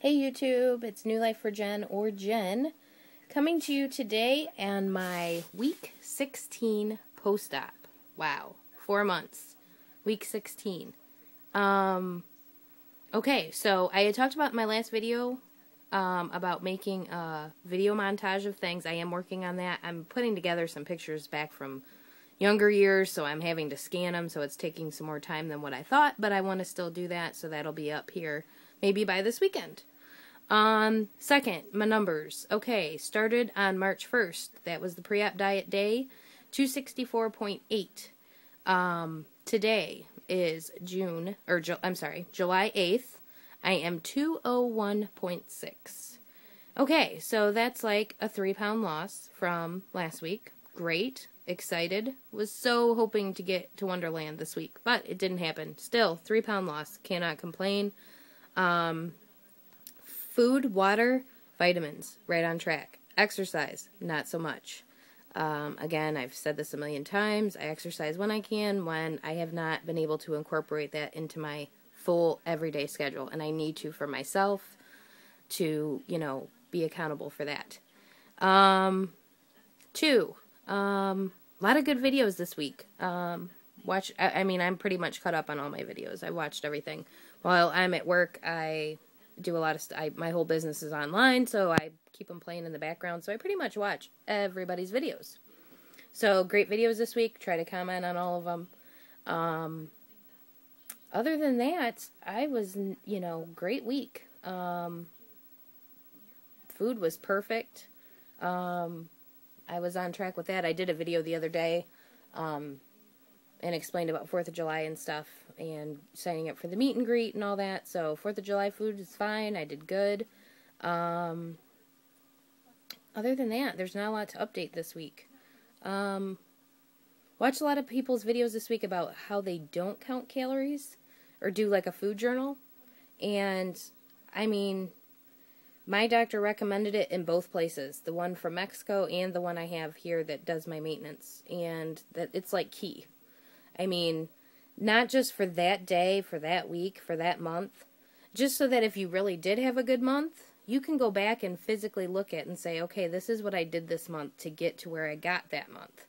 Hey YouTube, it's New Life for Jen or Jen coming to you today on my week 16 post-op. Wow, 4 months, week 16. Okay, so I had talked about in my last video about making a video montage of things. I am working on that. I'm putting together some pictures back from younger years, so I'm having to scan them, so it's taking some more time than what I thought, but I want to still do that, so that'll be up here maybe by this weekend. Second, my numbers. Okay, started on March 1st. That was the pre-op diet day, 264.8. Today is July 8th. I am 201.6. Okay, so that's like a 3-pound loss from last week. Great. Excited. Was so hoping to get to Wonderland this week, but it didn't happen. Still, 3-pound loss. Cannot complain. Food, water, vitamins, right on track. Exercise, not so much. Again, I've said this a million times. I exercise when I can, when I have not been able to incorporate that into my full everyday schedule. And I need to for myself to, be accountable for that. Two, a lot of good videos this week. I'm pretty much caught up on all my videos. I watched everything. While I'm at work, I do a lot of my whole business is online, so I keep them playing in the background, so I pretty much watch everybody's videos. So, great videos this week. Try to comment on all of them. Other than that, I was, great week. Food was perfect. I was on track with that. I did a video the other day, and explained about 4th of July and stuff, and signing up for the meet and greet and all that. So 4th of July food is fine. I did good. Other than that, there's not a lot to update this week. Watched a lot of people's videos this week about how they don't count calories or do like a food journal. And, my doctor recommended it in both places. The one from Mexico and the one I have here that does my maintenance. And that it's like key. Not just for that day, for that week, for that month, just so that if you really did have a good month, you can go back and physically look at and say, okay, this is what I did this month to get to where I got that month.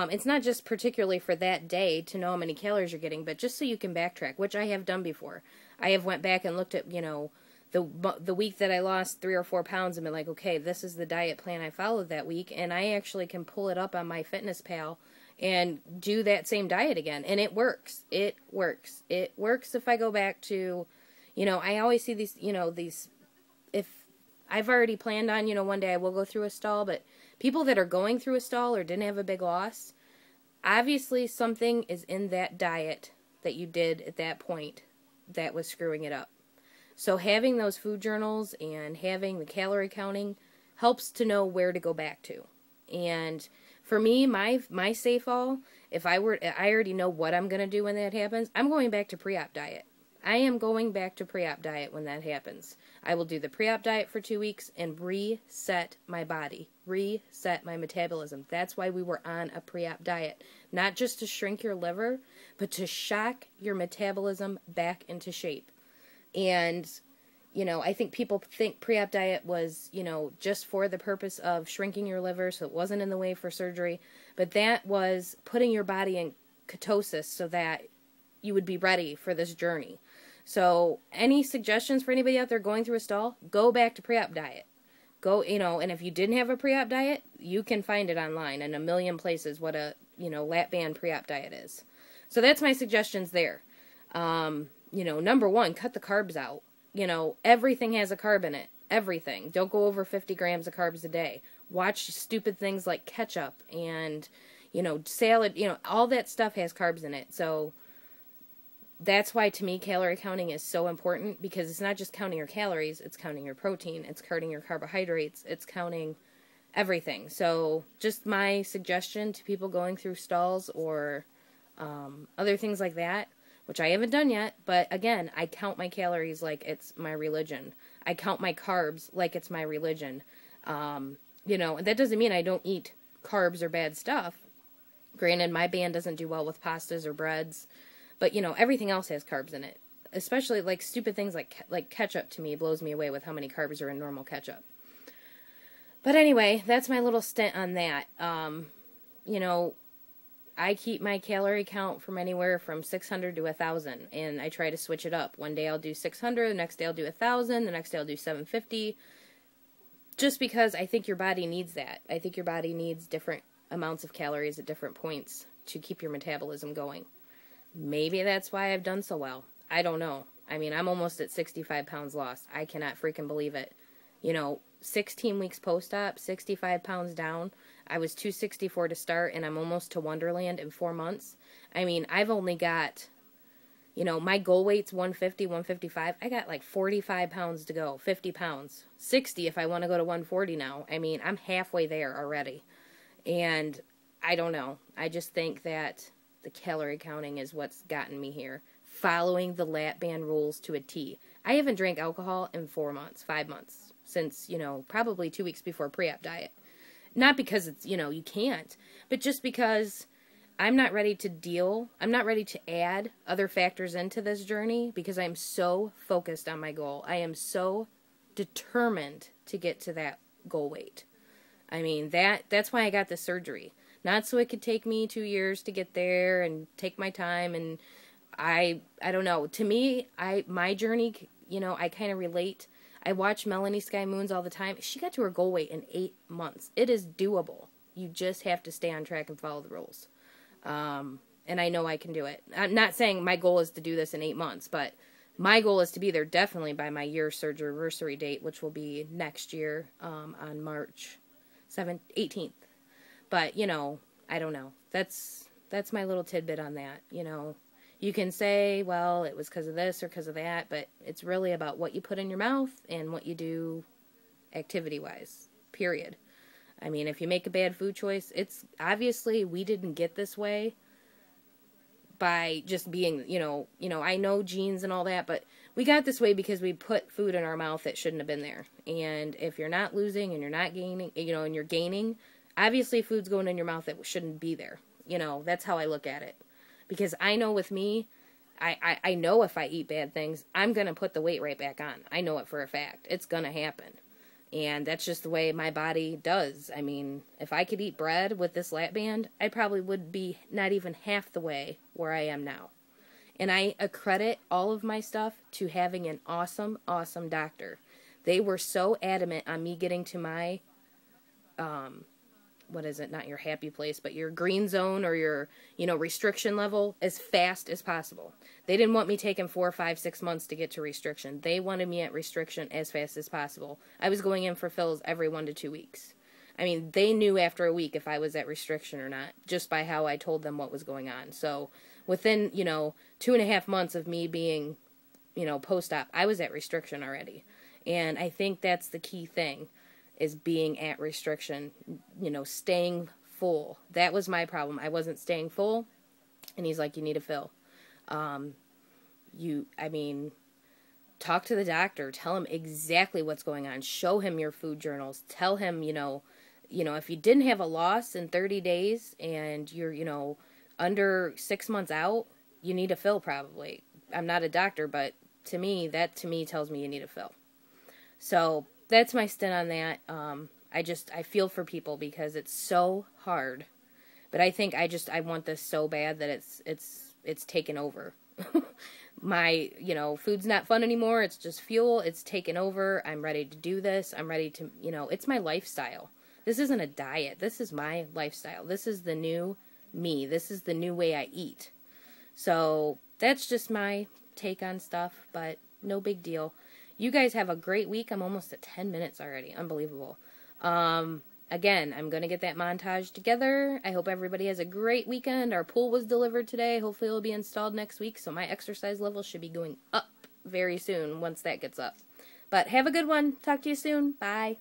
It's not just particularly for that day to know how many calories you're getting, but just so you can backtrack, which I have done before. I have went back and looked at, the week that I lost 3 or 4 pounds and been like, okay, this is the diet plan I followed that week, and I actually can pull it up on MyFitnessPal and do that same diet again. And it works. It works. It works if I go back to, I always see these, if I've already planned on, one day I will go through a stall, but people that are going through a stall or didn't have a big loss, obviously something is in that diet that you did at that point that was screwing it up. So having those food journals and having the calorie counting helps to know where to go back to. And for me, my safe all, I already know what I'm going to do when that happens. I'm going back to pre-op diet. I am going back to pre-op diet when that happens. I will do the pre-op diet for 2 weeks and reset my body, reset my metabolism. That's why we were on a pre-op diet. Not just to shrink your liver, but to shock your metabolism back into shape. And I think people think pre-op diet was, just for the purpose of shrinking your liver, so it wasn't in the way for surgery. But that was putting your body in ketosis so that you would be ready for this journey. So any suggestions for anybody out there going through a stall? Go back to pre-op diet. Go, and if you didn't have a pre-op diet, you can find it online in a million places what a, Lapband pre-op diet is. So that's my suggestions there. Number one, cut the carbs out. Everything has a carb in it. Everything. Don't go over 50 grams of carbs a day. Watch stupid things like ketchup and, salad. All that stuff has carbs in it. So that's why, to me, calorie counting is so important, because it's not just counting your calories. It's counting your protein. It's counting your carbohydrates. It's counting everything. So just my suggestion to people going through stalls or other things like that, which I haven't done yet, but again, I count my calories like it's my religion. I count my carbs like it's my religion. And that doesn't mean I don't eat carbs or bad stuff. Granted, my band doesn't do well with pastas or breads, but, everything else has carbs in it. especially like stupid things like ketchup to me blows me away with how many carbs are in normal ketchup. But anyway, that's my little stint on that. You know, I keep my calorie count from anywhere from 600 to 1,000, and I try to switch it up. One day I'll do 600, the next day I'll do 1,000, the next day I'll do 750, just because I think your body needs that. I think your body needs different amounts of calories at different points to keep your metabolism going. Maybe that's why I've done so well. I don't know. I mean, I'm almost at 65 pounds lost. I cannot freaking believe it. You know, 16 weeks post-op, 65 pounds down. I was 264 to start, and I'm almost to Wonderland in 4 months. I mean, I've only got, you know, my goal weight's 150, 155. I got like 45 pounds to go, 50 pounds, 60 if I want to go to 140 now. I mean, I'm halfway there already. And I don't know. I just think that the calorie counting is what's gotten me here. Following the Lapband rules to a T. I haven't drank alcohol in 4 months, 5 months, since, you know, probably 2 weeks before pre-op diet. Not because it's, you know, you can't, but just because I'm not ready to add other factors into this journey because I'm so focused on my goal. I am so determined to get to that goal weight. I mean, that's why I got the surgery. Not so it could take me 2 years to get there and take my time. And I don't know. To me, my journey, you know, I kind of relate. I watch Melanie Sky Moons all the time. She got to her goal weight in 8 months. It is doable. You just have to stay on track and follow the rules. And I know I can do it. I'm not saying my goal is to do this in 8 months, but my goal is to be there definitely by my year surgery anniversary date, which will be next year on March 18th. But, you know, I don't know. That's my little tidbit on that, you know. You can say, well, it was because of this or because of that, but it's really about what you put in your mouth and what you do activity-wise, period. I mean, if you make a bad food choice, it's obviously we didn't get this way by just being, you know, I know genes and all that, but we got this way because we put food in our mouth that shouldn't have been there. And if you're not losing and you're not gaining, you know, and you're gaining, obviously food's going in your mouth that shouldn't be there. You know, that's how I look at it. Because I know with me, I know if I eat bad things, I'm going to put the weight right back on. I know it for a fact. It's going to happen. And that's just the way my body does. I mean, if I could eat bread with this Lapband, I probably would be not even half the way where I am now. And I accredit all of my stuff to having an awesome, awesome doctor. They were so adamant on me getting to my, what is it, not your happy place, but your green zone or your, you know, restriction level as fast as possible. They didn't want me taking 4, 5, 6 months to get to restriction. They wanted me at restriction as fast as possible. I was going in for fills every 1 to 2 weeks. I mean, they knew after a week if I was at restriction or not, just by how I told them what was going on. So within, you know, 2.5 months of me being, you know, post-op, I was at restriction already. And I think that's the key thing, is being at restriction, you know, staying full. That was my problem. I wasn't staying full, and he's like, you need a fill. Talk to the doctor. Tell him exactly what's going on. Show him your food journals. Tell him, you know, if you didn't have a loss in 30 days and you're, you know, under 6 months out, you need a fill probably. I'm not a doctor, but to me tells me you need a fill. So that's my stint on that. I feel for people because it's so hard, but I think I want this so bad that it's taken over. My, you know, food's not fun anymore. It's just fuel. It's taken over. I'm ready to do this. I'm ready to, you know, it's my lifestyle. This isn't a diet. This is my lifestyle. This is the new me. This is the new way I eat. So that's just my take on stuff, but no big deal. You guys have a great week. I'm almost at 10 minutes already. Unbelievable. Again, I'm going to get that montage together. I hope everybody has a great weekend. Our pool was delivered today. Hopefully it'll be installed next week, so my exercise level should be going up very soon once that gets up. But have a good one. Talk to you soon. Bye.